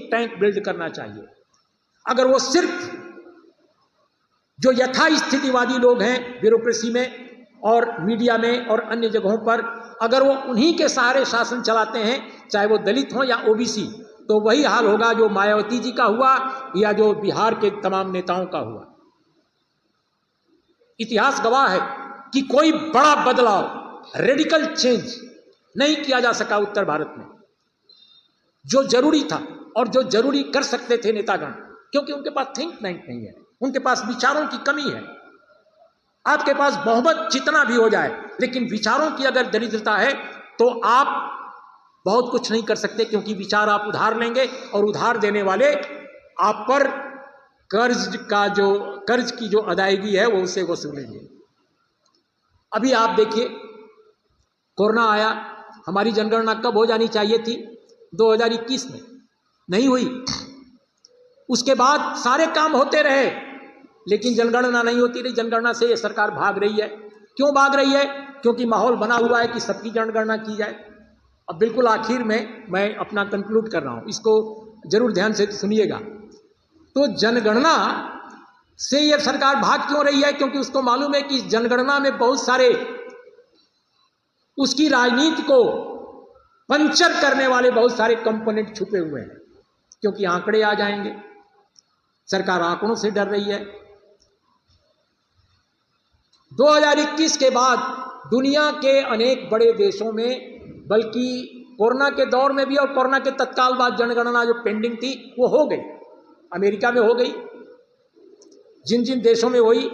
Think tank build करना चाहिए। अगर वो सिर्फ जो यथास्थितिवादी लोग हैं ब्यूरोक्रेसी में और मीडिया में और अन्य जगहों पर, अगर वो उन्हीं के सहारे शासन चलाते हैं, चाहे वो दलित हों या ओबीसी, तो वही हाल होगा जो मायावती जी का हुआ या जो बिहार के तमाम नेताओं का हुआ। इतिहास गवाह है कि कोई बड़ा बदलाव, रेडिकल चेंज नहीं किया जा सका उत्तर भारत में, जो जरूरी था और जो जरूरी कर सकते थे नेतागण, क्योंकि उनके पास थिंक टैंक नहीं है, उनके पास विचारों की कमी है। आपके पास बहुमत जितना भी हो जाए, लेकिन विचारों की अगर दरिद्रता है तो आप बहुत कुछ नहीं कर सकते, क्योंकि विचार आप उधार लेंगे और उधार देने वाले आप पर कर्ज की जो अदायगी है वो उसे वसूलेंगे। अभी आप देखिए, कोरोना आया, हमारी जनगणना कब हो जानी चाहिए थी? 2021 में, नहीं हुई। उसके बाद सारे काम होते रहे, लेकिन जनगणना नहीं होती रही। जनगणना से ये सरकार भाग रही है। क्यों भाग रही है? क्योंकि माहौल बना हुआ है कि सबकी जनगणना की जाए। अब बिल्कुल आखिर में मैं अपना कंक्लूड कर रहा हूं, इसको जरूर ध्यान से सुनिएगा। तो जनगणना से ये सरकार भाग क्यों रही है? क्योंकि उसको मालूम है कि जनगणना में बहुत सारे उसकी राजनीति को पंचर करने वाले बहुत सारे कंपोनेंट छुपे हुए हैं, क्योंकि आंकड़े आ जाएंगे। सरकार आंकड़ों से डर रही है। 2021 के बाद दुनिया के अनेक बड़े देशों में, बल्कि कोरोना के दौर में भी और कोरोना के तत्काल बाद जनगणना जो पेंडिंग थी वो हो गई। अमेरिका में हो गई, जिन जिन देशों में हुई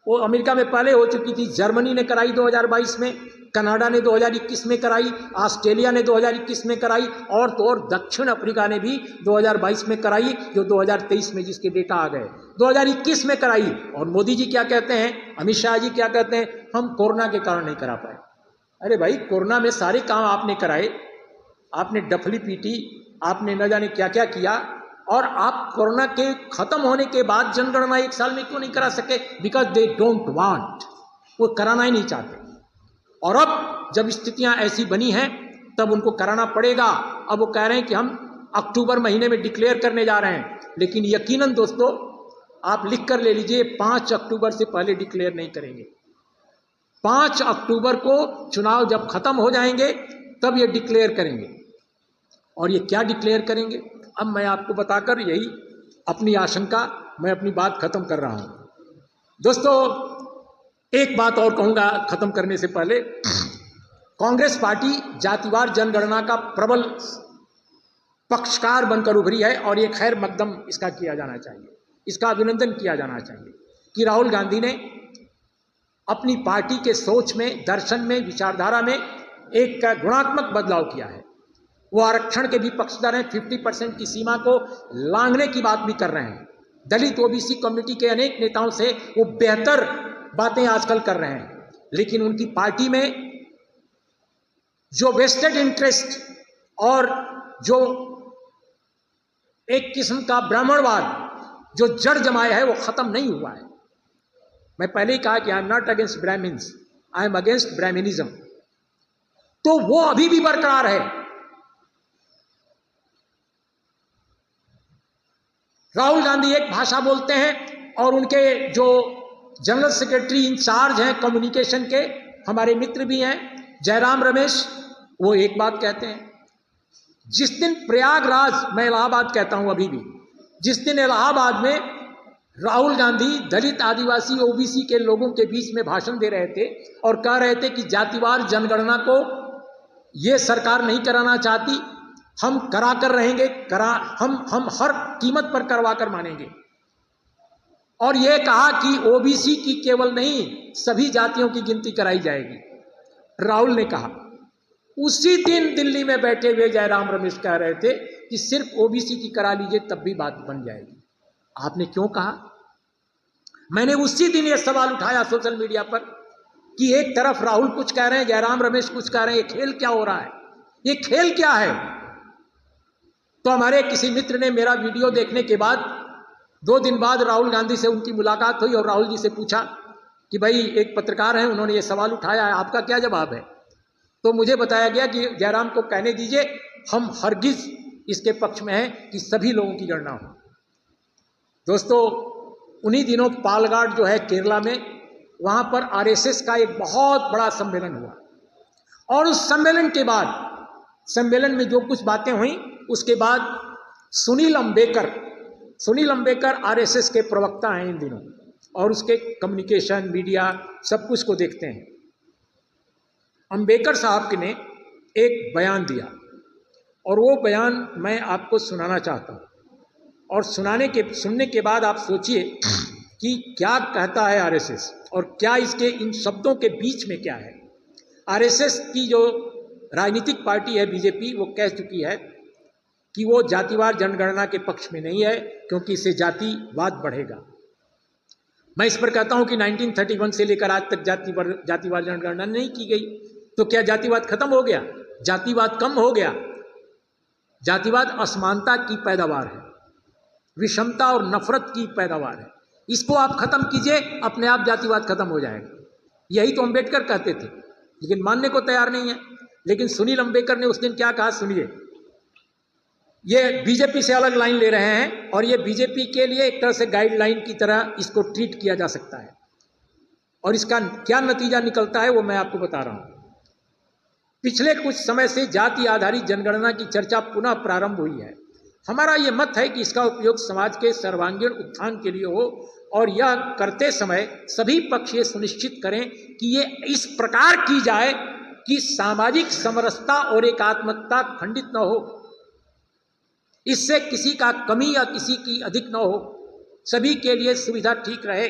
वो अमेरिका में पहले हो चुकी थी। जर्मनी ने कराई 2022 में, कनाडा ने 2021 में कराई, ऑस्ट्रेलिया ने 2021 में कराई, और तो और दक्षिण अफ्रीका ने भी 2022 में कराई, जो 2023 में जिसके डेटा आ गए 2021 में कराई। और मोदी जी क्या कहते हैं, अमित शाह जी क्या कहते हैं, हम कोरोना के कारण नहीं करा पाए। अरे भाई, कोरोना में सारे काम आपने कराए, आपने डफली पीटी, आपने न जाने क्या क्या किया, और आप कोरोना के खत्म होने के बाद जनगणना 1 साल में क्यों नहीं करा सके? बिकॉज दे डोंट वांट, वो कराना ही नहीं चाहते। और अब जब स्थितियां ऐसी बनी हैं तब उनको कराना पड़ेगा। अब वो कह रहे हैं कि हम अक्टूबर महीने में डिक्लेयर करने जा रहे हैं, लेकिन यकीनन दोस्तों आप लिख कर ले लीजिए, 5 अक्टूबर से पहले डिक्लेयर नहीं करेंगे। 5 अक्टूबर को चुनाव जब खत्म हो जाएंगे तब ये डिक्लेयर करेंगे। और ये क्या डिक्लेयर करेंगे, अब मैं आपको बताकर यही अपनी आशंका, मैं अपनी बात खत्म कर रहा हूं। दोस्तों एक बात और कहूंगा खत्म करने से पहले, कांग्रेस पार्टी जातिवार जनगणना का प्रबल पक्षकार बनकर उभरी है, और ये खैर मकदम इसका किया जाना चाहिए, इसका अभिनंदन किया जाना चाहिए कि राहुल गांधी ने अपनी पार्टी के सोच में, दर्शन में, विचारधारा में एक गुणात्मक बदलाव किया है। वो आरक्षण के भी पक्षधर हैं, 50% की सीमा को लांघने की बात भी कर रहे हैं। दलित ओबीसी कम्युनिटी के अनेक नेताओं से वो बेहतर बातें आजकल कर रहे हैं, लेकिन उनकी पार्टी में जो वेस्टेड इंटरेस्ट और जो एक किस्म का ब्राह्मणवाद जो जड़ जमाया है वो खत्म नहीं हुआ है। मैं पहले ही कहा कि I am not against Brahmins, I am against Brahminism. तो वो अभी भी बरकरार है। राहुल गांधी एक भाषा बोलते हैं और उनके जो जनरल सेक्रेटरी इंचार्ज हैं कम्युनिकेशन के, हमारे मित्र भी हैं, जयराम रमेश, वो एक बात कहते हैं। जिस दिन प्रयागराज, मैं इलाहाबाद कहता हूं अभी भी, जिस दिन इलाहाबाद में राहुल गांधी दलित आदिवासी ओबीसी के लोगों के बीच में भाषण दे रहे थे और कह रहे थे कि जातिवार जनगणना को ये सरकार नहीं कराना चाहती, हम करा कर रहेंगे, हम हर कीमत पर करवा कर मानेंगे। और यह कहा कि ओबीसी की केवल नहीं सभी जातियों की गिनती कराई जाएगी, राहुल ने कहा। उसी दिन दिल्ली में बैठे हुए जयराम रमेश कह रहे थे कि सिर्फ ओबीसी की करा लीजिए तब भी बात बन जाएगी। आपने क्यों कहा? मैंने उसी दिन यह सवाल उठाया सोशल मीडिया पर कि एक तरफ राहुल कुछ कह रहे हैं, जयराम रमेश कुछ कह रहे हैं, ये खेल क्या हो रहा है, ये खेल क्या है? तो हमारे किसी मित्र ने मेरा वीडियो देखने के बाद 2 दिन बाद राहुल गांधी से उनकी मुलाकात हुई और राहुल जी से पूछा कि भाई एक पत्रकार हैं, उन्होंने ये सवाल उठाया है, आपका क्या जवाब है? तो मुझे बताया गया कि जयराम को कहने दीजिए, हम हरगिज इसके पक्ष में है कि सभी लोगों की गणना हो। दोस्तों, उन्हीं दिनों पालगाड जो है केरला में, वहाँ पर आरएसएस का एक बहुत बड़ा सम्मेलन हुआ और उस सम्मेलन के बाद, सम्मेलन में जो कुछ बातें हुई, उसके बाद सुनील अंबेकर आरएसएस के प्रवक्ता हैं इन दिनों और उसके कम्युनिकेशन, मीडिया सब कुछ को देखते हैं। अंबेकर साहब ने एक बयान दिया और वो बयान मैं आपको सुनाना चाहता हूँ और सुनने के बाद आप सोचिए कि क्या कहता है आरएसएस और क्या इसके इन शब्दों के बीच में क्या है। आरएसएस की जो राजनीतिक पार्टी है बीजेपी, वो कह चुकी है कि वो जातिवार जनगणना के पक्ष में नहीं है क्योंकि इससे जातिवाद बढ़ेगा। मैं इस पर कहता हूं कि 1931 से लेकर आज तक जातिवार जनगणना नहीं की गई, तो क्या जातिवाद खत्म हो गया? जातिवाद कम हो गया। जातिवाद असमानता की पैदावार है, विषमता और नफरत की पैदावार है। इसको आप खत्म कीजिए, अपने आप जातिवाद खत्म हो जाएगा। यही तो अंबेडकर कहते थे, लेकिन मानने को तैयार नहीं है। लेकिन सुनील अंबेडकर ने उस दिन क्या कहा, सुनिए। ये बीजेपी से अलग लाइन ले रहे हैं और ये बीजेपी के लिए एक तरह से गाइडलाइन की तरह इसको ट्रीट किया जा सकता है और इसका क्या नतीजा निकलता है वो मैं आपको बता रहा हूं। पिछले कुछ समय से जाति आधारित जनगणना की चर्चा पुनः प्रारंभ हुई है। हमारा ये मत है कि इसका उपयोग समाज के सर्वांगीण उत्थान के लिए हो और यह करते समय सभी पक्ष ये सुनिश्चित करें कि ये इस प्रकार की जाए कि सामाजिक समरसता और एकात्मकता खंडित न हो, इससे किसी का कमी या किसी की अधिक न हो, सभी के लिए सुविधा ठीक रहे,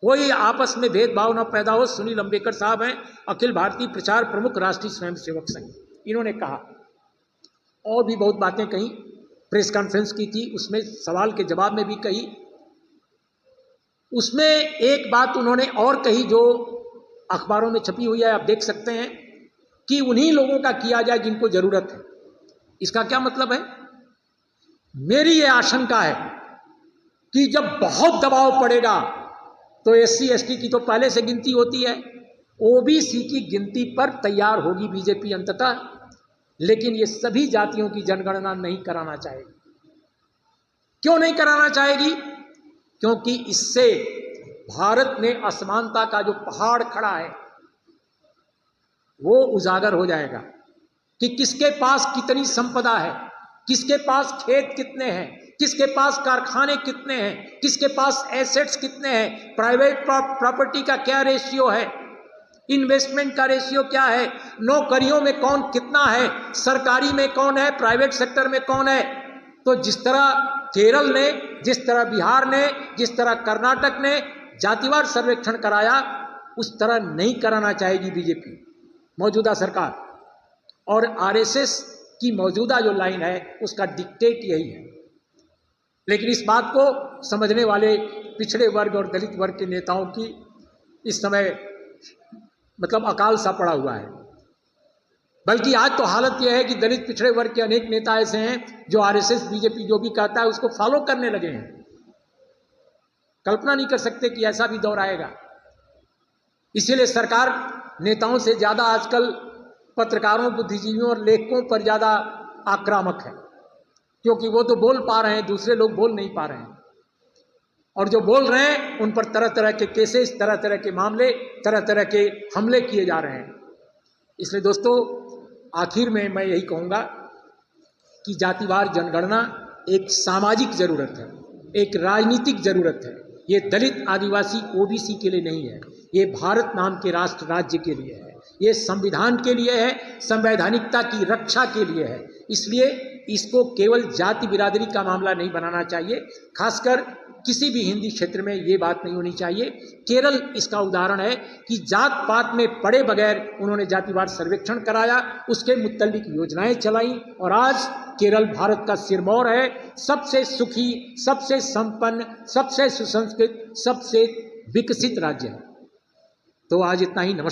कोई आपस में भेदभाव न पैदा हो। सुनील अंबेडकर साहब हैं अखिल भारतीय प्रचार प्रमुख, राष्ट्रीय स्वयंसेवक संघ। इन्होंने कहा और भी बहुत बातें कही, प्रेस कॉन्फ्रेंस की थी, उसमें सवाल के जवाब में भी कही। उसमें एक बात उन्होंने और कही जो अखबारों में छपी हुई है, आप देख सकते हैं, कि उन्हीं लोगों का किया जाए जिनको जरूरत है। इसका क्या मतलब है? मेरी ये आशंका है कि जब बहुत दबाव पड़ेगा तो एससी एसटी की तो पहले से गिनती होती है, ओबीसी की गिनती पर तैयार होगी बीजेपी अंततः, लेकिन ये सभी जातियों की जनगणना नहीं कराना चाहेगी। क्यों नहीं कराना चाहेगी? क्योंकि इससे भारत में असमानता का जो पहाड़ खड़ा है वो उजागर हो जाएगा कि किसके पास कितनी संपदा है, किसके पास खेत कितने हैं, किसके पास कारखाने कितने हैं, किसके पास एसेट्स कितने हैं, प्राइवेट प्रॉपर्टी का क्या रेशियो है, इन्वेस्टमेंट का रेशियो क्या है, नौकरियों में कौन कितना है, सरकारी में कौन है, प्राइवेट सेक्टर में कौन है। तो जिस तरह केरल ने, जिस तरह बिहार ने, जिस तरह कर्नाटक ने जातिवार सर्वेक्षण कराया, उस तरह नहीं कराना चाहेगी बीजेपी मौजूदा सरकार। और आरएसएस की मौजूदा जो लाइन है उसका डिक्टेट यही है। लेकिन इस बात को समझने वाले पिछड़े वर्ग और दलित वर्ग के नेताओं की इस समय मतलब अकाल सा पड़ा हुआ है। बल्कि आज तो हालत यह है कि दलित पिछड़े वर्ग के अनेक नेता ऐसे हैं जो आरएसएस बीजेपी जो भी कहता है उसको फॉलो करने लगे हैं। कल्पना नहीं कर सकते कि ऐसा भी दौर आएगा। इसीलिए सरकार नेताओं से ज्यादा आजकल पत्रकारों, बुद्धिजीवियों और लेखकों पर ज्यादा आक्रामक है, क्योंकि वो तो बोल पा रहे हैं, दूसरे लोग बोल नहीं पा रहे हैं। और जो बोल रहे हैं उन पर तरह तरह के केसेस, तरह तरह के मामले, तरह तरह के हमले किए जा रहे हैं। इसलिए दोस्तों, आखिर में मैं यही कहूँगा कि जातिवार जनगणना एक सामाजिक जरूरत है, एक राजनीतिक जरूरत है। ये दलित, आदिवासी, ओबीसी के लिए नहीं है, ये भारत नाम के राष्ट्र राज्य के लिए है, ये संविधान के लिए है, संवैधानिकता की रक्षा के लिए है। इसलिए इसको केवल जाति बिरादरी का मामला नहीं बनाना चाहिए। खासकर किसी भी हिंदी क्षेत्र में ये बात नहीं होनी चाहिए। केरल इसका उदाहरण है कि जात पात में पड़े बगैर उन्होंने जातिवार सर्वेक्षण कराया, उसके मुत्तल्लिक योजनाएं चलाई और आज केरल भारत का सिरमौर है, सबसे सुखी, सबसे संपन्न, सबसे सुसंस्कृत, सबसे विकसित राज्य है। तो आज इतना ही। नमस्कार।